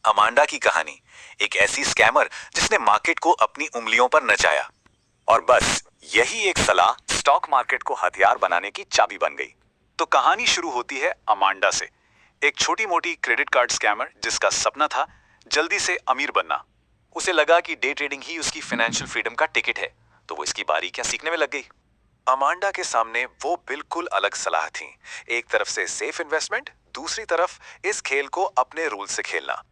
Amanda की कहानी, एक ऐसी स्कैमर जिसने मार्केट को अपनी उंगलियों पर नचाया और बस यही एक सलाह स्टॉक मार्केट को हथियार बनाने की चाबी बन गई। तो कहानी शुरू होती है अमांडा से, एक छोटी मोटी क्रेडिट कार्ड स्कैमर जिसका सपना था जल्दी से अमीर बनना। उसे लगा कि डे ट्रेडिंग ही उसकी फाइनेंशियल फ्रीडम का टिकट है, तो वो इसकी बारीकियां सीखने में लग गई। अमांडा के सामने वो बिल्कुल अलग सलाह थी। एक तरफ से सेफ इन्वेस्टमेंट, दूसरी तरफ इस खेल को अपने रूल से खेलना।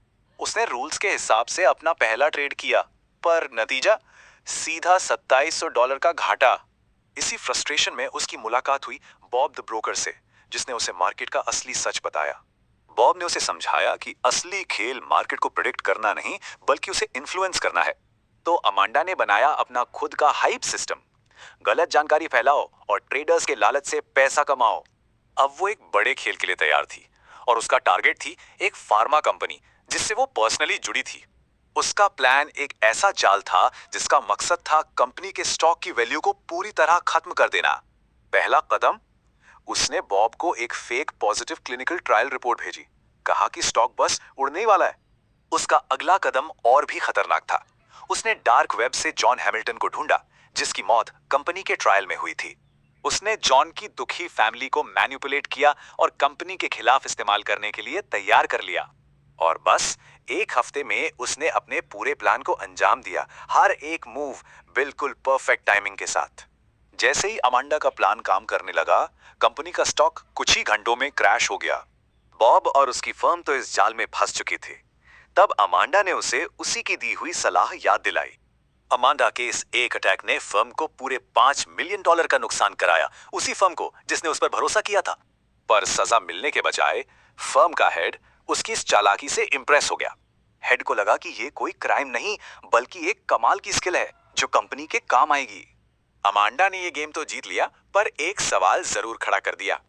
उसने रूल्स के हिसाब से अपना पहला ट्रेड किया, पर नतीजा सीधा $2700 का घाटा। इसी फ्रस्ट्रेशन में उसकी मुलाकात हुई बॉब द ब्रोकर से, जिसने उसे मार्केट का असली सच बताया। बॉब ने उसे समझाया कि असली खेल मार्केट को प्रेडिक्ट करना नहीं, बल्कि उसे इन्फ्लुएंस करना है। तो अमांडा ने बनाया अपना खुद का हाइप सिस्टम। गलत जानकारी फैलाओ और ट्रेडर्स के लालच से पैसा कमाओ। अब वो एक बड़े खेल के लिए तैयार थी और उसका टारगेट थी एक फार्मा कंपनी जिससे वो पर्सनली जुड़ी थी। उसका प्लान एक ऐसा जाल था जिसका मकसद था कंपनी के स्टॉक की वैल्यू को पूरी तरह खत्म कर देना। पहला कदम, उसने बॉब को एक fake positive clinical trial report भेजी। कहा कि स्टॉक बस उड़ने ही वाला है। उसका अगला कदम और भी खतरनाक था। उसने डार्क वेब से जॉन हैमिल्टन को ढूंढा, जिसकी मौत कंपनी के ट्रायल में हुई थी। उसने जॉन की दुखी फैमिली को मैनिपुलेट किया और कंपनी के खिलाफ इस्तेमाल करने के लिए तैयार कर लिया। और बस एक हफ्ते में उसने अपने पूरे प्लान को अंजाम दिया, हर एक मूव बिल्कुल परफेक्ट टाइमिंग के साथ। जैसे ही अमांडा का प्लान काम करने लगा, कंपनी का स्टॉक कुछ ही घंटों में क्रैश हो गया। बॉब और उसकी फर्म तो इस जाल में फंस चुकी थी। तब अमांडा ने उसे उसी की दी हुई सलाह याद दिलाई। अमांडा के इस एक अटैक ने फर्म को पूरे $5 मिलियन का नुकसान कराया, उसी फर्म को जिसने उस पर भरोसा किया था। पर सजा मिलने के बजाय फर्म का हेड उसकी इस चालाकी से इंप्रेस हो गया। हेड को लगा कि ये कोई क्राइम नहीं, बल्कि एक कमाल की स्किल है जो कंपनी के काम आएगी। अमांडा ने ये गेम तो जीत लिया, पर एक सवाल जरूर खड़ा कर दिया।